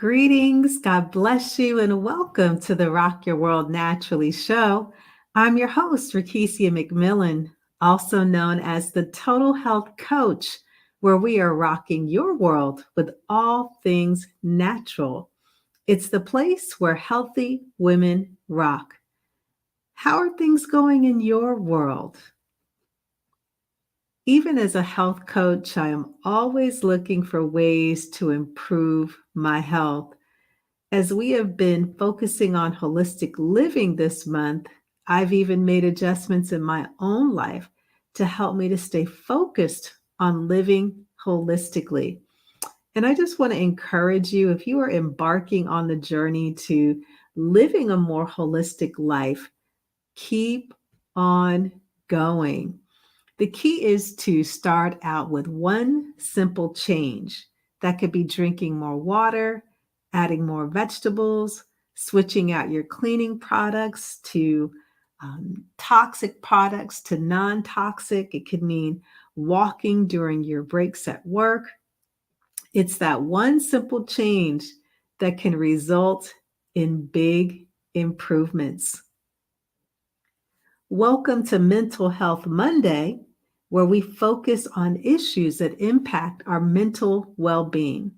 Greetings, God bless you, and welcome to the Rock Your World Naturally show. I'm your host, Rakesia McMillan, also known as the Total Health Coach, where we are rocking your world with all things natural. It's the place where healthy women rock. How are things going in your world? Even as a health coach, I am always looking for ways to improve my health. As we have been focusing on holistic living this month, I've even made adjustments in my own life to help me to stay focused on living holistically. And I just want to encourage you, if you are embarking on the journey to living a more holistic life, keep on going. The key is to start out with one simple change. That could be drinking more water, adding more vegetables, switching out your cleaning products to toxic products to non toxic. It could mean walking during your breaks at work. It's that one simple change that can result in big improvements. Welcome to Mental Health Monday, where we focus on issues that impact our mental well being.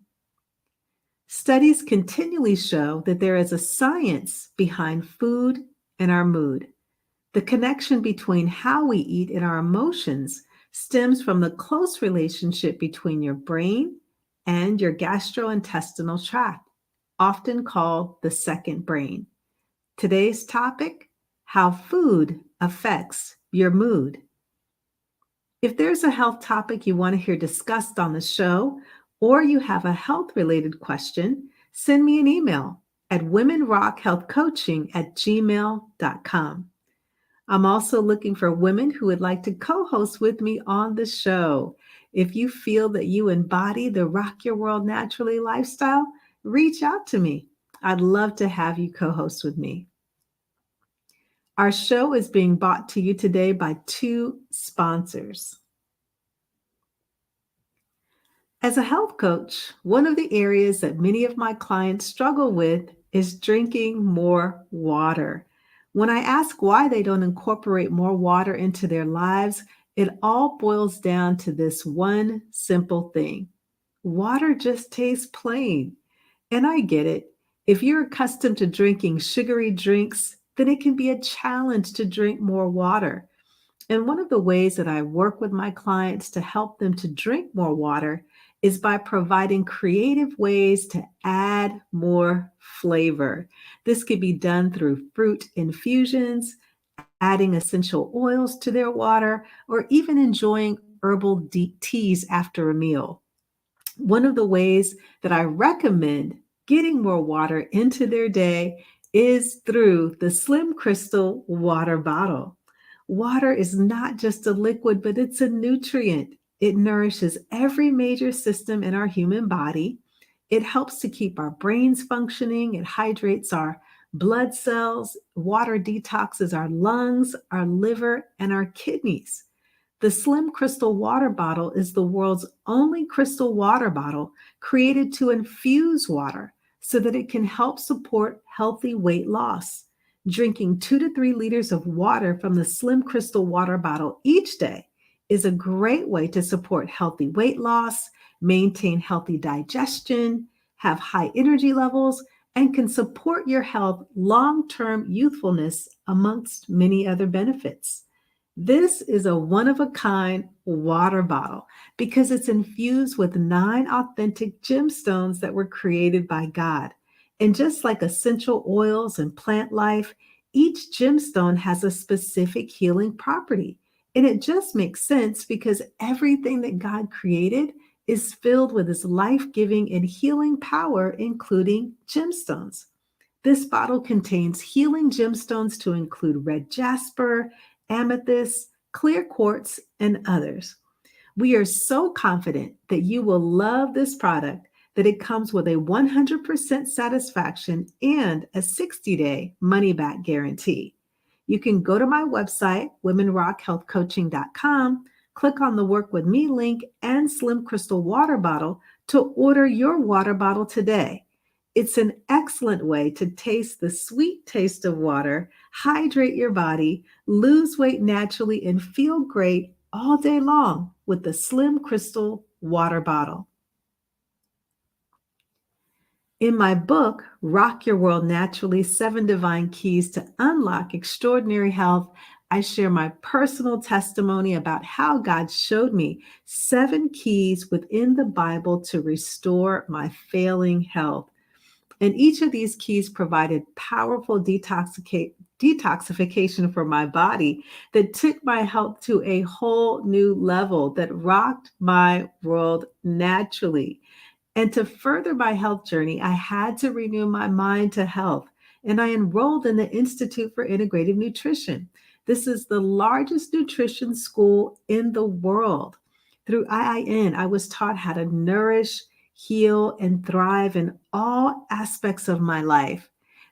Studies continually show that there is a science behind food and our mood. The connection between how we eat and our emotions stems from the close relationship between your brain and your gastrointestinal tract, often called the second brain. Today's topic: how food affects your mood. If there's a health topic you want to hear discussed on the show, or you have a health related question, send me an email at womenrockhealthcoaching@gmail.com. I'm also looking for women who would like to co host with me on the show. If you feel that you embody the Rock Your World Naturally lifestyle, reach out to me. I'd love to have you co host with me. Our show is being brought to you today by two sponsors. As a health coach, one of the areas that many of my clients struggle with is drinking more water. When I ask why they don't incorporate more water into their lives, it all boils down to this one simple thing: water just tastes plain. And I get it. If you're accustomed to drinking sugary drinks, then it can be a challenge to drink more water. And one of the ways that I work with my clients to help them to drink more water is by providing creative ways to add more flavor. This could be done through fruit infusions, adding essential oils to their water, or even enjoying herbal teas after a meal. One of the ways that I recommend getting more water into their day is through the Slim Crystal water bottle. Water is not just a liquid, but it's a nutrient. It nourishes every major system in our human body. It helps to keep our brains functioning. It hydrates our blood cells. Water detoxes our lungs, our liver, and our kidneys. The Slim Crystal water bottle is the world's only crystal water bottle created to infuse water so that it can help support healthy weight loss. Drinking 2 to 3 liters of water from the Slim Crystal water bottle each day is a great way to support healthy weight loss, maintain healthy digestion, have high energy levels, and can support your health, long-term youthfulness, amongst many other benefits. This is a one-of-a-kind water bottle because it's infused with 9 authentic gemstones that were created by God. And just like essential oils and plant life, each gemstone has a specific healing property. And it just makes sense because everything that God created is filled with his life-giving and healing power, including gemstones. This bottle contains healing gemstones to include red jasper, amethyst, clear quartz, and others. We are so confident that you will love this product that it comes with a 100% satisfaction and a 60-day money-back guarantee. You can go to my website, womenrockhealthcoaching.com, click on the Work With Me link and Slim Crystal water bottle to order your water bottle today. It's an excellent way to taste the sweet taste of water, hydrate your body, lose weight naturally, and feel great all day long with the Slim Crystal water bottle. In my book, Rock Your World Naturally: Seven Divine Keys to Unlock Extraordinary Health, I share my personal testimony about how God showed me seven keys within the Bible to restore my failing health. And each of these keys provided powerful detoxification for my body that took my health to a whole new level that rocked my world naturally. And to further my health journey, I had to renew my mind to health. And I enrolled in the Institute for Integrative Nutrition. This is the largest nutrition school in the world. Through IIN, I was taught how to nourish, heal, and thrive in all aspects of my life.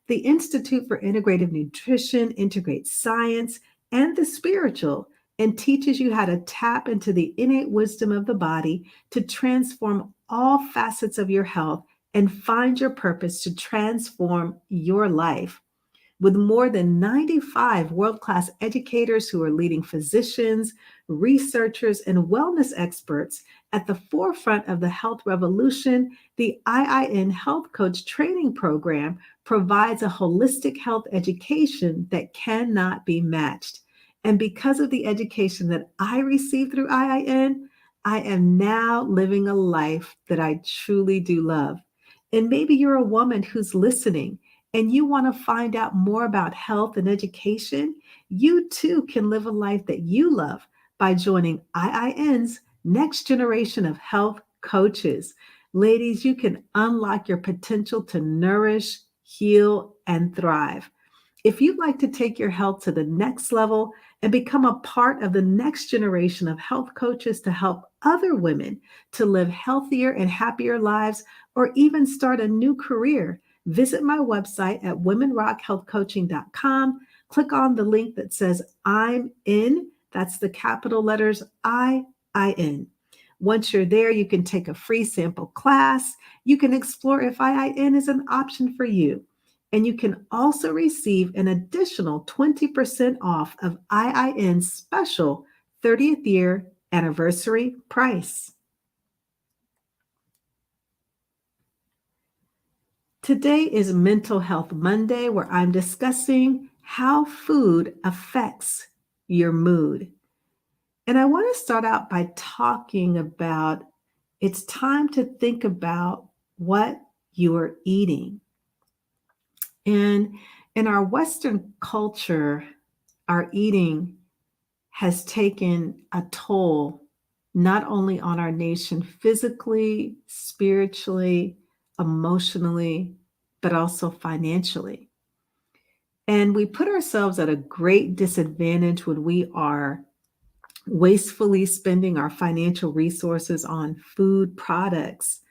The Institute for Integrative Nutrition integrates science and the spiritual and teaches you how to tap into the innate wisdom of the body to transform all facets of your health and find your purpose to transform your life. With more than 95 world class educators who are leading physicians, researchers, and wellness experts at the forefront of the health revolution, the IIN Health Coach Training Program provides a holistic health education that cannot be matched. And because of the education that I received through IIN, I am now living a life that I truly do love. And maybe you're a woman who's listening and you want to find out more about health and education, you too can live a life that you love by joining IIN's next generation of health coaches. Ladies, you can unlock your potential to nourish, heal, and thrive. If you'd like to take your health to the next level and become a part of the next generation of health coaches to help other women to live healthier and happier lives, or even start a new career, visit my website at womenrockhealthcoaching.com. Click on the link that says I'm in. That's the capital letters IIN. Once you're there, you can take a free sample class. You can explore if IIN is an option for you. And you can also receive an additional 20% off of IIN's special 30th year anniversary price. Today is Mental Health Monday, where I'm discussing how food affects your mood. And I want to start out by talking about it's time to think about what you are eating. And in our Western culture, our eating has taken a toll not only on our nation physically, spiritually, emotionally, but also financially. And we put ourselves at a great disadvantage when we are wastefully spending our financial resources on food products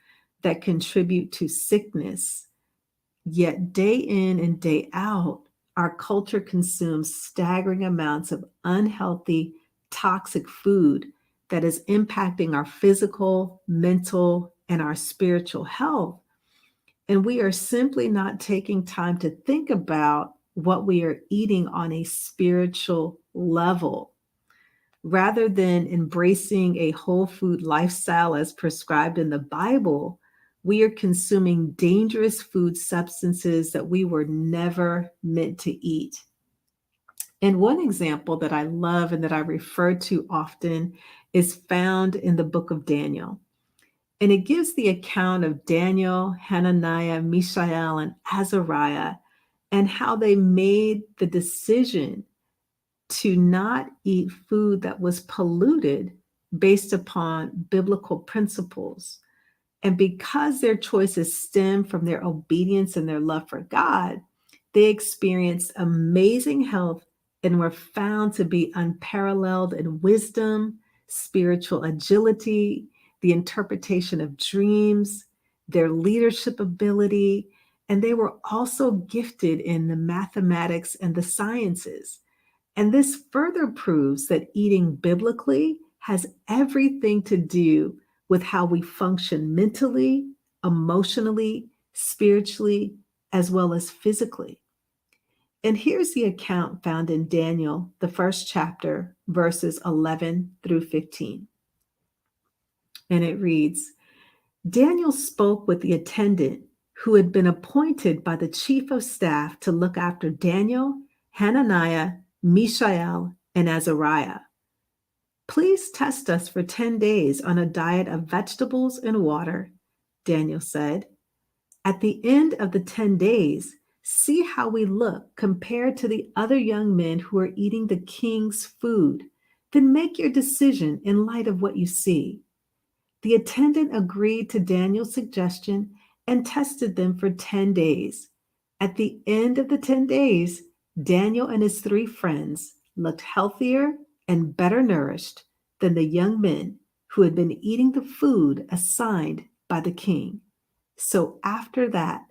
that contribute to sickness. Yet day in and day out, our culture consumes staggering amounts of unhealthy, toxic food that is impacting our physical, mental, and our spiritual health. And we are simply not taking time to think about what we are eating on a spiritual level. Rather than embracing a whole food lifestyle as prescribed in the Bible, we are consuming dangerous food substances that we were never meant to eat. And one example that I love and that I refer to often is found in the book of Daniel. And it gives the account of Daniel, Hananiah, Mishael, and Azariah, and how they made the decision to not eat food that was polluted based upon biblical principles. And because their choices stem from their obedience and their love for God, they experienced amazing health and were found to be unparalleled in wisdom, spiritual agility, the interpretation of dreams, their leadership ability, and they were also gifted in the mathematics and the sciences. And this further proves that eating biblically has everything to do with how we function mentally, emotionally, spiritually as well as physically. And here's the account found in Daniel, the first chapter, verses 11 through 15. And it reads, Daniel spoke with the attendant who had been appointed by the chief of staff to look after Daniel, Hananiah, Mishael, and Azariah. Please test us for 10 days on a diet of vegetables and water, Daniel said. At the end of the 10 days, see how we look compared to the other young men who are eating the king's food. Then make your decision in light of what you see. The attendant agreed to Daniel's suggestion and tested them for 10 days. At the end of the 10 days, Daniel and his 3 friends looked healthier and better nourished than the young men who had been eating the food assigned by the king. So after that,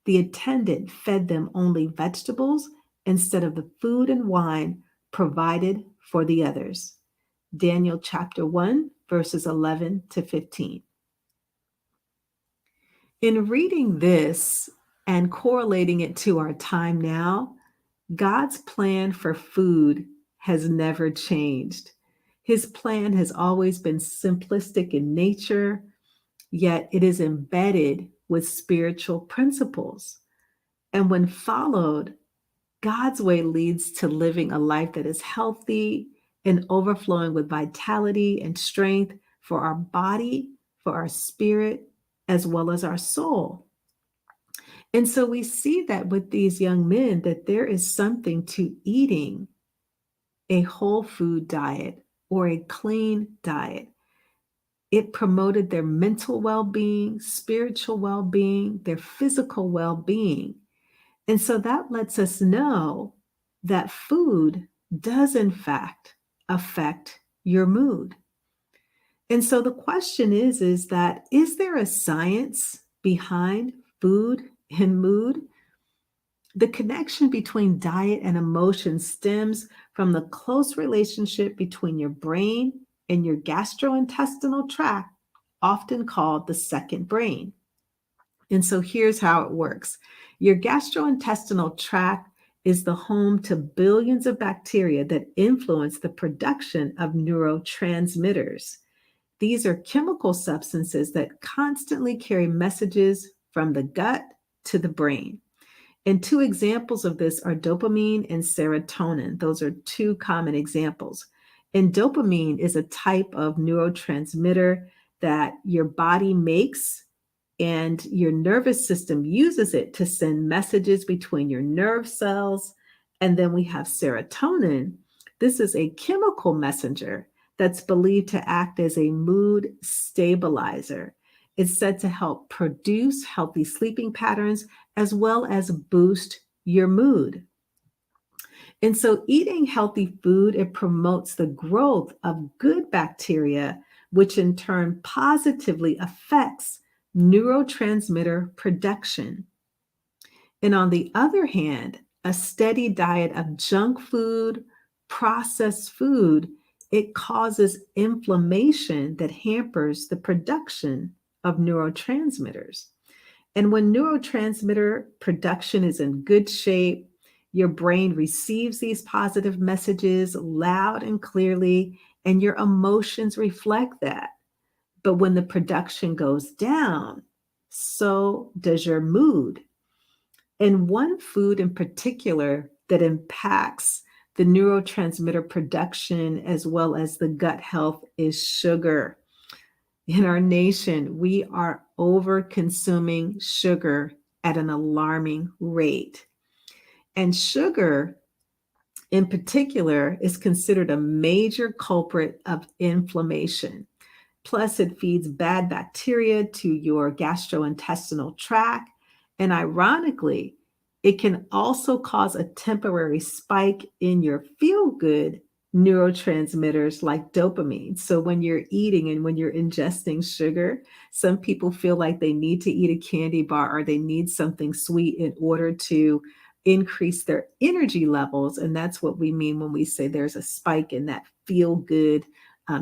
the attendant fed them only vegetables instead of the food and wine provided for the others. Daniel chapter 1, verses 11 to 15. In reading this and correlating it to our time now, God's plan for food has never changed. His plan has always been simplistic in nature, yet it is embedded with spiritual principles. And when followed, God's way leads to living a life that is healthy and overflowing with vitality and strength for our body, for our spirit, as well as our soul. And so we see that with these young men, that there is something to eating a whole food diet or a clean diet. It promoted their mental well-being, spiritual well-being, their physical well-being. And so that lets us know that food does, in fact, affect your mood. And so the question is there a science behind food and mood? The connection between diet and emotion stems from the close relationship between your brain and your gastrointestinal tract, often called the second brain. And so here's how it works. Your gastrointestinal tract is the home to billions of bacteria that influence the production of neurotransmitters. These are chemical substances that constantly carry messages from the gut to the brain. And 2 examples of this are dopamine and serotonin. Those are 2 common examples. And dopamine is a type of neurotransmitter that your body makes, and your nervous system uses it to send messages between your nerve cells. And then we have serotonin. This is a chemical messenger that's believed to act as a mood stabilizer. It's said to help produce healthy sleeping patterns as well as boost your mood. And so eating healthy food, it promotes the growth of good bacteria, which in turn positively affects neurotransmitter production. And on the other hand, a steady diet of junk food, processed food, it causes inflammation that hampers the production of neurotransmitters. And when neurotransmitter production is in good shape, your brain receives these positive messages loud and clearly, and your emotions reflect that. But when the production goes down, so does your mood. And one food in particular that impacts the neurotransmitter production as well as the gut health is sugar. In our nation, we are over consuming sugar at an alarming rate. And sugar, in particular, is considered a major culprit of inflammation. Plus, it feeds bad bacteria to your gastrointestinal tract. And ironically, it can also cause a temporary spike in your feel-good neurotransmitters like dopamine. So when you're eating and when you're ingesting sugar, some people feel like they need to eat a candy bar or they need something sweet in order to increase their energy levels. And that's what we mean when we say there's a spike in that feel-good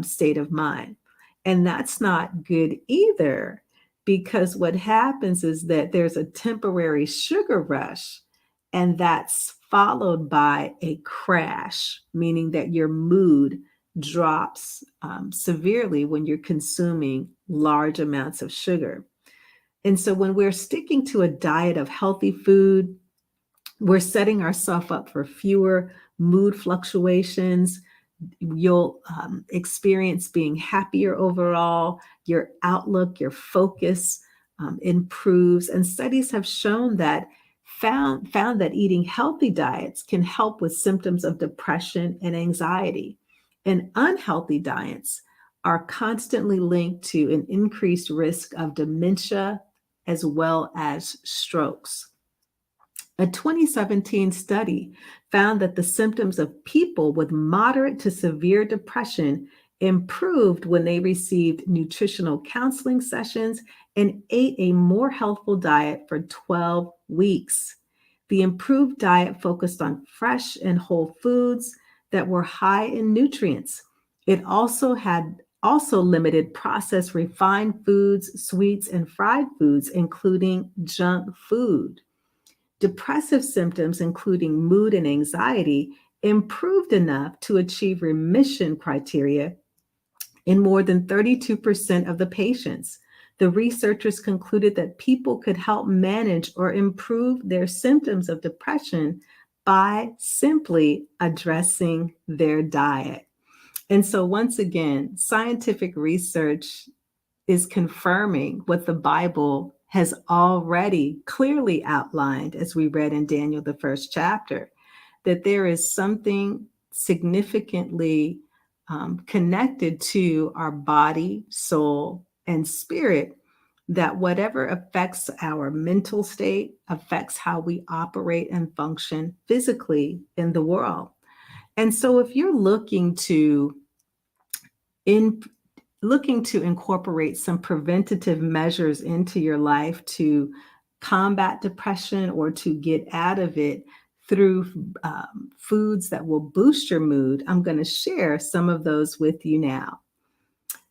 state of mind. And that's not good either. because what happens is that there's a temporary sugar rush, and that's followed by a crash, meaning that your mood drops severely when you're consuming large amounts of sugar. And so when we're sticking to a diet of healthy food, we're setting ourselves up for fewer mood fluctuations. You'll experience being happier overall. Your outlook, your focus improves. And studies have shown that found that eating healthy diets can help with symptoms of depression and anxiety. And unhealthy diets are constantly linked to an increased risk of dementia as well as strokes. A 2017 study found that the symptoms of people with moderate to severe depression improved when they received nutritional counseling sessions and ate a more healthful diet for 12 weeks. The improved diet focused on fresh and whole foods that were high in nutrients. It also limited processed refined foods, sweets, and fried foods, including junk food. Depressive symptoms, including mood and anxiety, improved enough to achieve remission criteria in more than 32% of the patients. The researchers concluded that people could help manage or improve their symptoms of depression by simply addressing their diet. And so, once again, scientific research is confirming what the Bible has already clearly outlined, as we read in Daniel, the first chapter, that there is something significantly connected to our body, soul, and spirit, that whatever affects our mental state affects how we operate and function physically in the world. And so if you're in looking to incorporate some preventative measures into your life to combat depression or to get out of it through foods that will boost your mood, I'm going to share some of those with you now.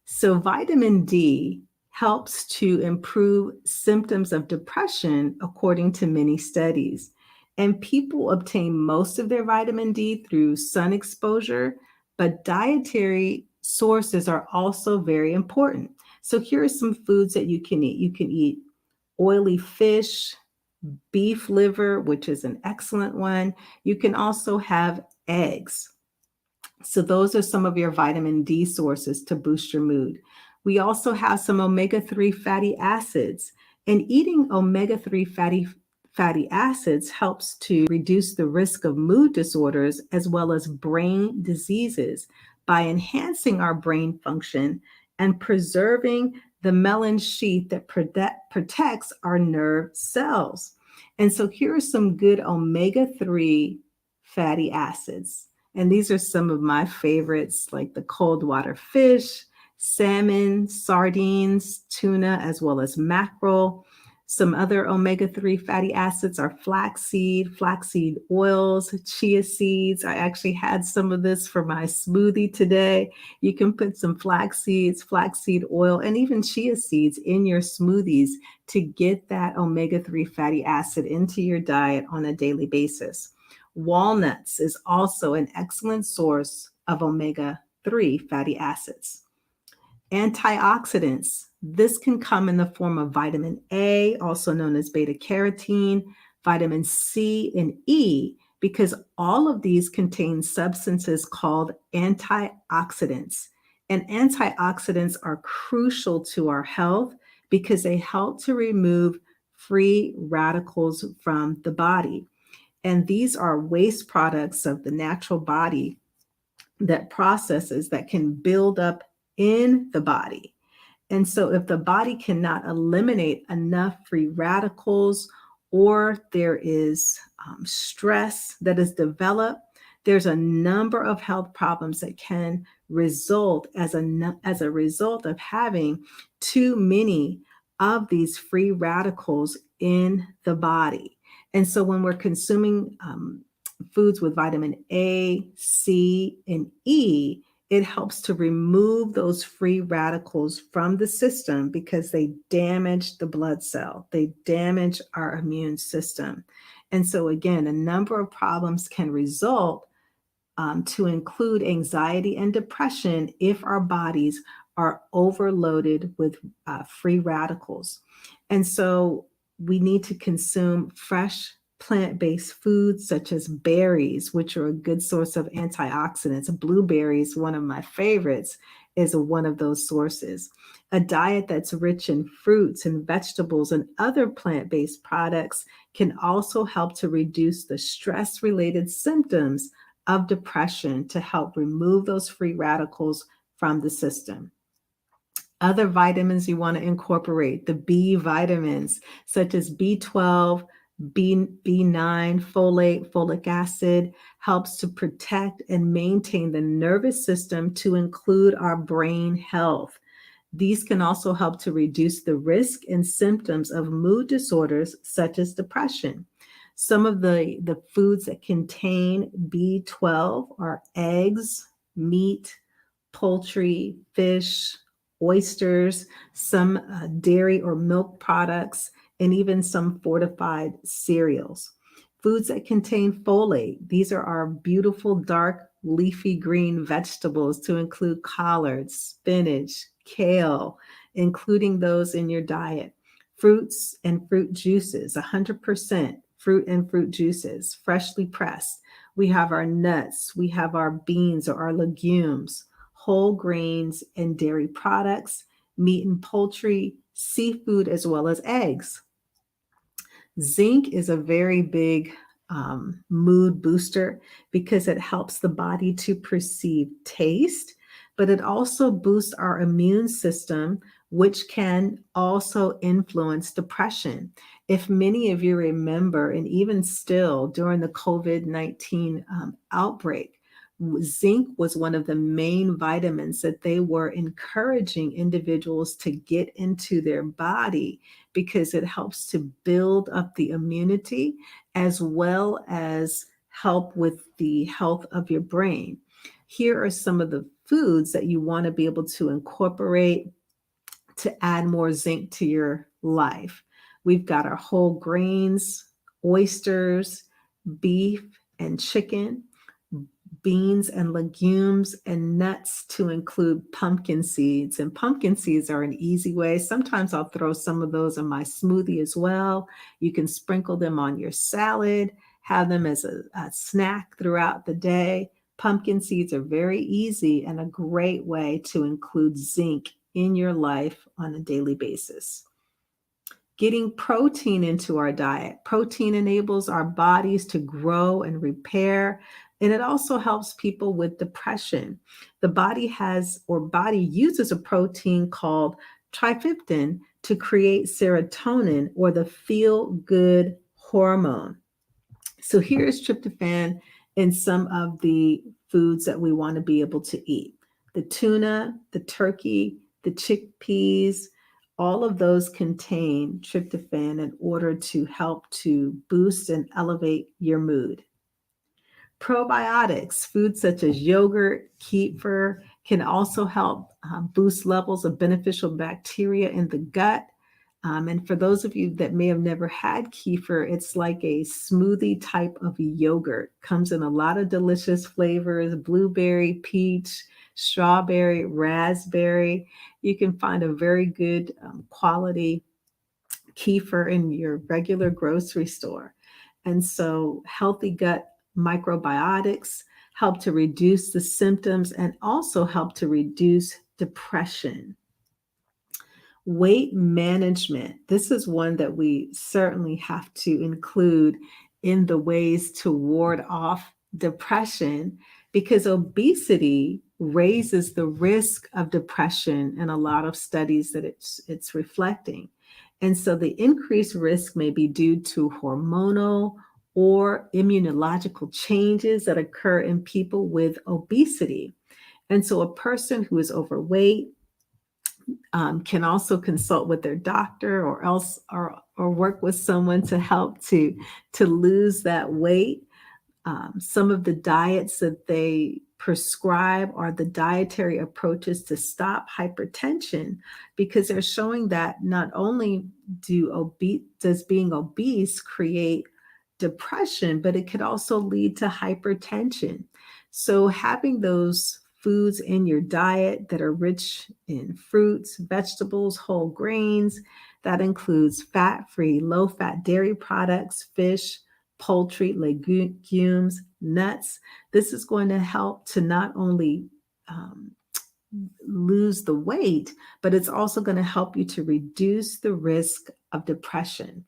So, vitamin D helps to improve symptoms of depression, according to many studies. And people obtain most of their vitamin D through sun exposure, but dietary sources are also very important. So, here are some foods that you can eat. You can eat oily fish, beef liver, which is an excellent one. You can also have eggs. So those are some of your vitamin D sources to boost your mood. We also have some omega-3 fatty acids, and eating omega-3 fatty acids helps to reduce the risk of mood disorders as well as brain diseases by enhancing our brain function and preserving the myelin sheath that protects our nerve cells. And so here are some good omega-3 fatty acids. And these are some of my favorites, like the cold water fish, salmon, sardines, tuna, as well as mackerel. Some other omega-3 fatty acids are flaxseed oils, chia seeds. I actually had some of this for my smoothie today. You can put some flaxseed oil, and even chia seeds in your smoothies to get that omega-3 fatty acid into your diet on a daily basis. Walnuts is also an excellent source of omega-3 fatty acids. Antioxidants. This can come in the form of vitamin A, also known as beta carotene, vitamin C, and E, because all of these contain substances called antioxidants. And antioxidants are crucial to our health because they help to remove free radicals from the body. And these are waste products of the natural body that can build up in the body. And so, if the body cannot eliminate enough free radicals, or there is stress that is developed, there's a number of health problems that can result as a result of having too many of these free radicals in the body. And so, when we're consuming foods with vitamin A, C, and E, It helps to remove those free radicals from the system because they damage the blood cell, they damage our immune system. And so, again, a number of problems can result, to include anxiety and depression if our bodies are overloaded with free radicals. And so we need to consume fresh plant-based foods such as berries, which are a good source of antioxidants. Blueberries, one of my favorites, is one of those sources. A diet that's rich in fruits and vegetables and other plant-based products can also help to reduce the stress-related symptoms of depression to help remove those free radicals from the system. Other vitamins you want to incorporate, the B vitamins, such as B12, B9, folate, folic acid, helps to protect and maintain the nervous system to include our brain health. These can also help to reduce the risk and symptoms of mood disorders such as depression. Some of the foods that contain B12 are eggs, meat, poultry, fish, oysters, some dairy or milk products, and even some fortified cereals. Foods that contain folate, these are our beautiful dark leafy green vegetables to include collards, spinach, kale, including those in your diet. Fruits and fruit juices, 100% fruit and fruit juices, freshly pressed. We have our nuts, we have our beans or our legumes, whole grains and dairy products, meat and poultry, seafood, as well as eggs. Zinc is a very big mood booster because it helps the body to perceive taste, but it also boosts our immune system, which can also influence depression. If many of you remember, and even still during the COVID-19 outbreak, zinc was one of the main vitamins that they were encouraging individuals to get into their body because it helps to build up the immunity as well as help with the health of your brain. Here are some of the foods that you want to be able to incorporate to add more zinc to your life. We've got our whole grains, oysters, beef and chicken, beans and legumes, and nuts to include pumpkin seeds. And pumpkin seeds are an easy way. Sometimes I'll throw some of those in my smoothie as well. You can sprinkle them on your salad, have them as a snack throughout the day. Pumpkin seeds are very easy and a great way to include zinc in your life on a daily basis. Getting protein into our diet. Protein enables our bodies to grow and repair, and it also helps people with depression. The body uses a protein called tryptophan to create serotonin, or the feel-good hormone. So here's tryptophan in some of the foods that we want to be able to eat. The tuna, the turkey, the chickpeas, all of those contain tryptophan in order to help to boost and elevate your mood. Probiotics, foods such as yogurt, kefir, can also help boost levels of beneficial bacteria in the gut. And for those of you that may have never had kefir, it's like a smoothie type of yogurt. Comes in a lot of delicious flavors: blueberry, peach, strawberry, raspberry. You can find a very good quality kefir in your regular grocery store. And so healthy gut microbiotics help to reduce the symptoms and also help to reduce depression. Weight management. This is one that we certainly have to include in the ways to ward off depression, because obesity raises the risk of depression in a lot of studies that it's reflecting. And so the increased risk may be due to hormonal or immunological changes that occur in people with obesity. And so a person who is overweight can also consult with their doctor or work with someone to help to lose that weight. Some of the diets that they prescribe are the dietary approaches to stop hypertension because they're showing that not only does being obese create depression, but it could also lead to hypertension. So, having those foods in your diet that are rich in fruits, vegetables, whole grains, that includes fat free, low fat dairy products, fish, poultry, legumes, nuts. This is going to help to not only um, lose the weight, but it's also going to help you to reduce the risk of depression.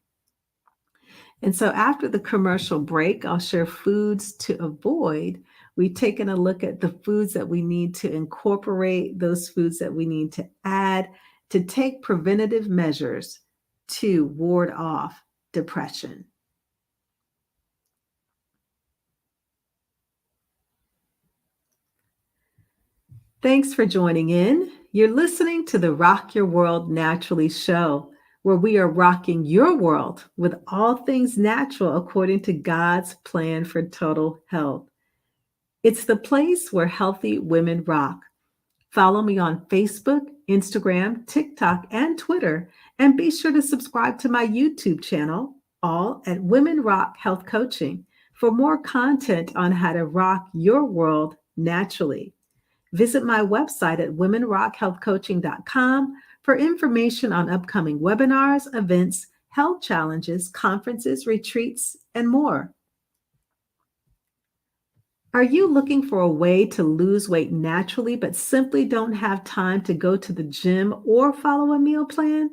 And so after the commercial break, I'll share foods to avoid. We've taken a look at the foods that we need to incorporate, those foods that we need to add to take preventative measures to ward off depression. Thanks for joining in. You're listening to the Rock Your World Naturally show, where we are rocking your world with all things natural according to God's plan for total health. It's the place where healthy women rock. Follow me on Facebook, Instagram, TikTok, and Twitter, and be sure to subscribe to my YouTube channel, all at Women Rock Health Coaching, for more content on how to rock your world naturally. Visit my website at womenrockhealthcoaching.com for information on upcoming webinars, events, health challenges, conferences, retreats, and more. Are you looking for a way to lose weight naturally, but simply don't have time to go to the gym or follow a meal plan?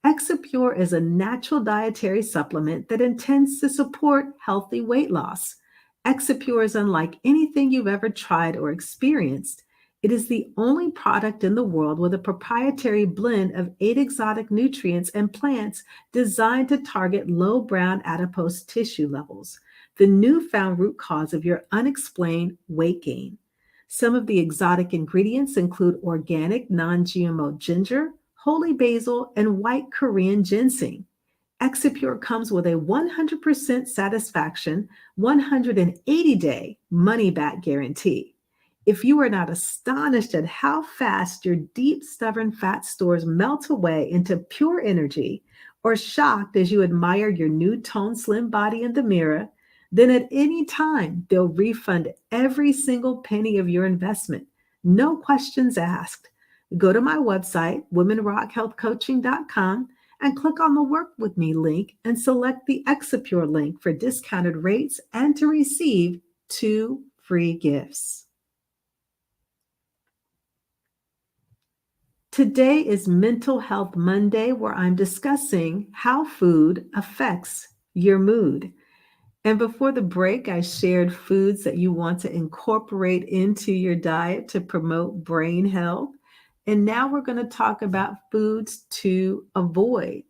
Exapure is a natural dietary supplement that intends to support healthy weight loss. Exapure is unlike anything you've ever tried or experienced. It is the only product in the world with a proprietary blend of 8 exotic nutrients and plants designed to target low brown adipose tissue levels, the newfound root cause of your unexplained weight gain. Some of the exotic ingredients include organic non-GMO ginger, holy basil, and white Korean ginseng. Exipure comes with a 100% satisfaction, 180-day money-back guarantee. If you are not astonished at how fast your deep, stubborn fat stores melt away into pure energy, or shocked as you admire your new toned slim body in the mirror, then at any time they'll refund every single penny of your investment. No questions asked. Go to my website, womenrockhealthcoaching.com, and click on the Work With Me link and select the Exapure link for discounted rates and to receive 2 free gifts. Today is Mental Health Monday, where I'm discussing how food affects your mood. And before the break, I shared foods that you want to incorporate into your diet to promote brain health. And now we're going to talk about foods to avoid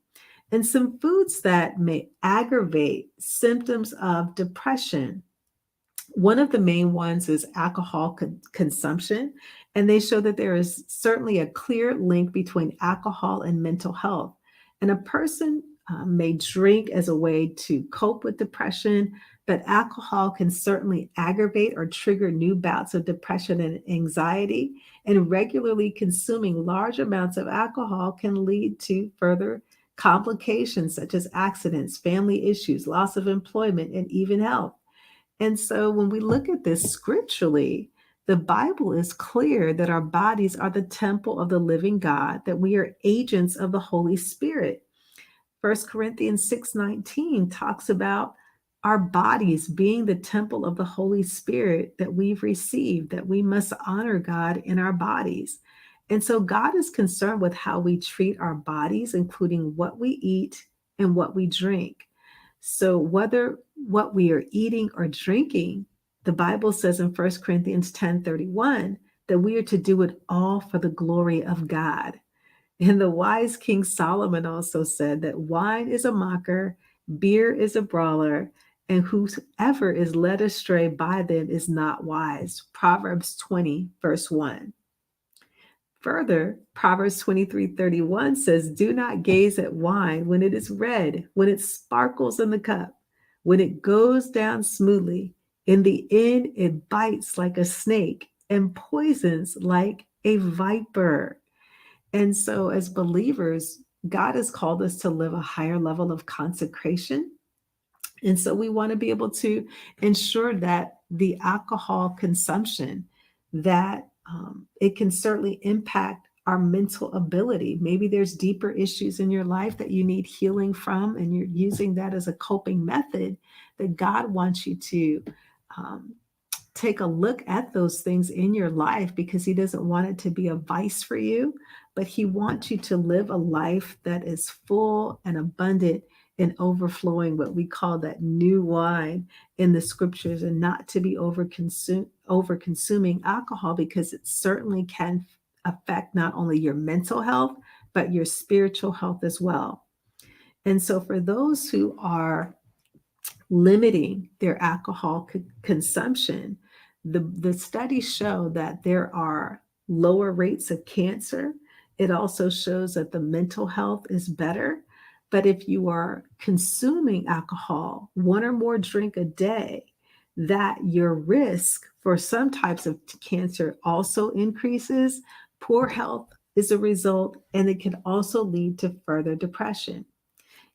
and some foods that may aggravate symptoms of depression. One of the main ones is alcohol consumption, and they show that there is certainly a clear link between alcohol and mental health. And a person may drink as a way to cope with depression, but alcohol can certainly aggravate or trigger new bouts of depression and anxiety. And regularly consuming large amounts of alcohol can lead to further complications such as accidents, family issues, loss of employment, and even health. And so when we look at this scripturally, the Bible is clear that our bodies are the temple of the living God, that we are agents of the Holy Spirit. 1 Corinthians 6:19 talks about our bodies being the temple of the Holy Spirit that we've received, that we must honor God in our bodies. And so God is concerned with how we treat our bodies, including what we eat and what we drink. So whether what we are eating or drinking, the Bible says in 1 Corinthians 10:31 that we are to do it all for the glory of God. And the wise King Solomon also said that wine is a mocker, beer is a brawler, and whoever is led astray by them is not wise. Proverbs 20, verse 1. Further, Proverbs 23:31 says, do not gaze at wine when it is red, when it sparkles in the cup, when it goes down smoothly. In the end, it bites like a snake and poisons like a viper. And so, as believers, God has called us to live a higher level of consecration. And so we want to be able to ensure that the alcohol consumption, that it can certainly impact our mental ability. Maybe there's deeper issues in your life that you need healing from, and you're using that as a coping method. That God wants you to um, take a look at those things in your life, because he doesn't want it to be a vice for you, but he wants you to live a life that is full and abundant and overflowing, what we call that new wine in the scriptures, and not to be over consuming alcohol, because it certainly can affect not only your mental health but your spiritual health as well. And so for those who are limiting their alcohol consumption, the studies show that there are lower rates of cancer. It also shows that the mental health is better. But if you are consuming alcohol, one or more drink a day, that your risk for some types of cancer also increases. Poor health is a result, and it can also lead to further depression.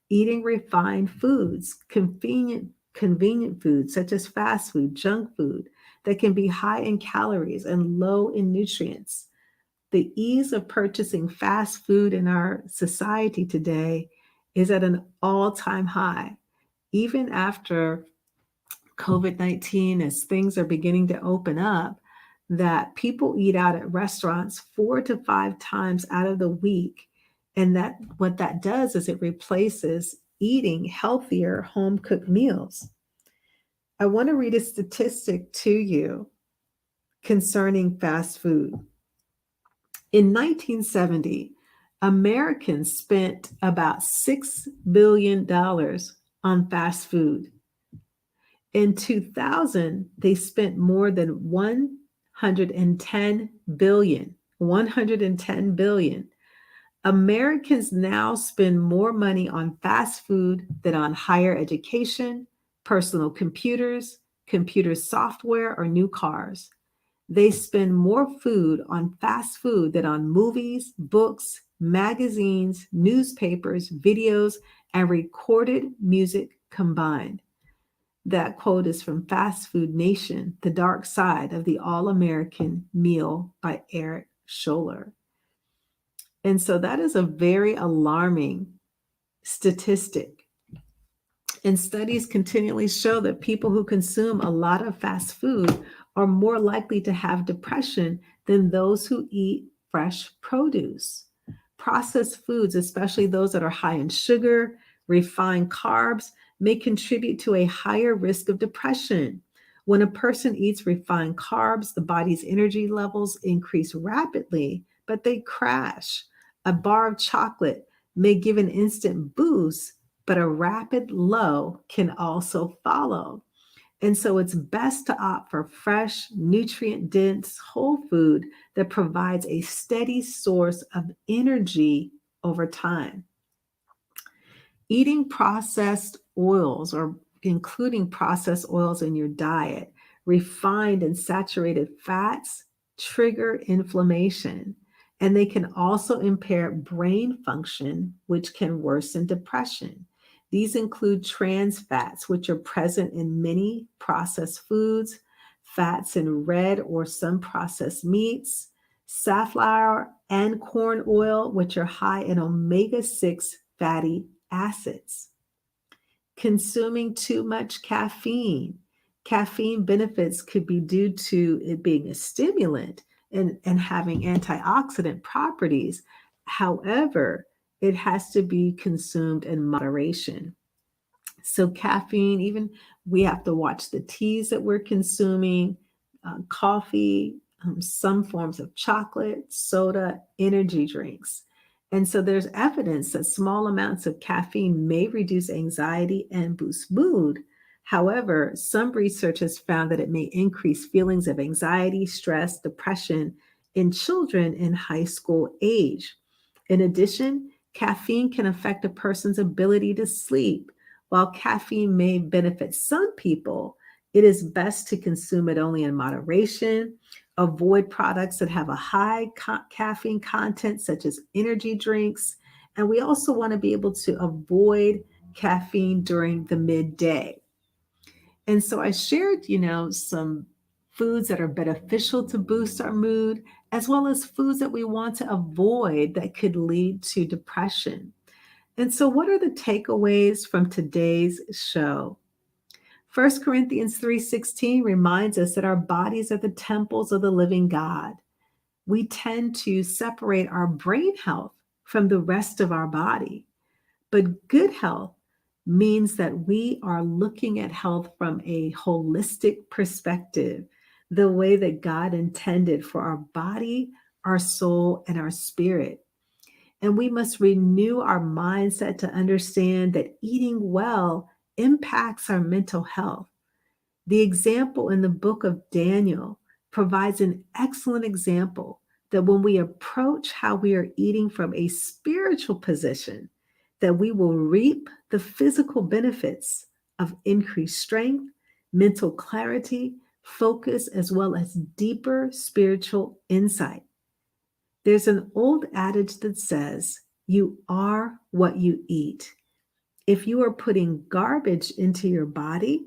Eating refined foods, convenient foods such as fast food, junk food that can be high in calories and low in nutrients. The ease of purchasing fast food in our society today is at an all-time high. Even after COVID-19, as things are beginning to open up, that people eat out at restaurants 4 to 5 times out of the week. And that what that does is it replaces eating healthier home cooked meals. I want to read a statistic to you concerning fast food. In 1970, Americans spent about $6 billion on fast food. In 2000, they spent more than 110 billion. 110 billion. Americans now spend more money on fast food than on higher education, personal computers, computer software, or new cars. They spend more food on fast food than on movies, books, magazines, newspapers, videos, and recorded music combined. That quote is from Fast Food Nation, The Dark Side of the All-American Meal by Eric Scholler. And so that is a very alarming statistic. And studies continually show that people who consume a lot of fast food are more likely to have depression than those who eat fresh produce. Processed foods, especially those that are high in sugar, refined carbs, may contribute to a higher risk of depression. When a person eats refined carbs, the body's energy levels increase rapidly, but they crash. A bar of chocolate may give an instant boost, but a rapid low can also follow. And so it's best to opt for fresh, nutrient dense whole food that provides a steady source of energy over time. Eating processed oils, or including processed oils in your diet, refined and saturated fats trigger inflammation, and they can also impair brain function, which can worsen depression. These include trans fats, which are present in many processed foods, fats in red or some processed meats, safflower and corn oil, which are high in omega-6 fatty acids. Consuming too much caffeine. Caffeine benefits could be due to it being a stimulant and having antioxidant properties. However, it has to be consumed in moderation. So, caffeine, even we have to watch the teas that we're consuming, coffee, some forms of chocolate, soda, energy drinks. And so there's evidence that small amounts of caffeine may reduce anxiety and boost mood. However, some research has found that it may increase feelings of anxiety, stress, depression in children in high school age. In addition, caffeine can affect a person's ability to sleep. While caffeine may benefit some people, It is best to consume it only in moderation. Avoid products that have a high caffeine content, such as energy drinks. And we also want to be able to avoid caffeine during the midday. And so I shared, some foods that are beneficial to boost our mood, as well as foods that we want to avoid that could lead to depression. And so, what are the takeaways from today's show? 1 Corinthians 3:16 reminds us that our bodies are the temples of the living God. We tend to separate our brain health from the rest of our body. But good health means that we are looking at health from a holistic perspective, the way that God intended for our body, our soul, and our spirit. And we must renew our mindset to understand that eating well impacts our mental health. The example in the book of Daniel provides an excellent example that when we approach how we are eating from a spiritual position, that we will reap the physical benefits of increased strength, mental clarity, focus, as well as deeper spiritual insight. There's an old adage that says, "You are what you eat." If you are putting garbage into your body,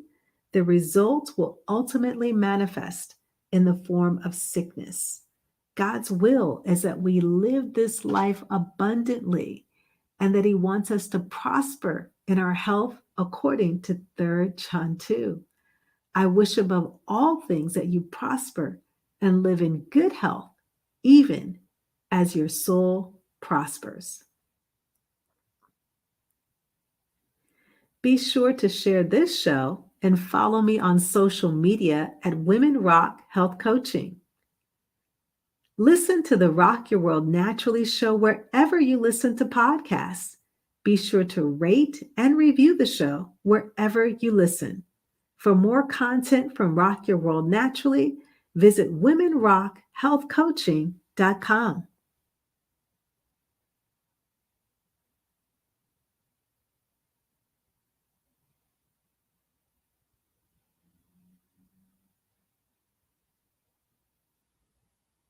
the results will ultimately manifest in the form of sickness. God's will is that we live this life abundantly and that He wants us to prosper in our health according to 3 John 2. I wish above all things that you prosper and live in good health, even as your soul prospers. Be sure to share this show and follow me on social media at Women Rock Health Coaching. Listen to the Rock Your World Naturally show wherever you listen to podcasts. Be sure to rate and review the show wherever you listen. For more content from Rock Your World Naturally, visit womenrockhealthcoaching.com.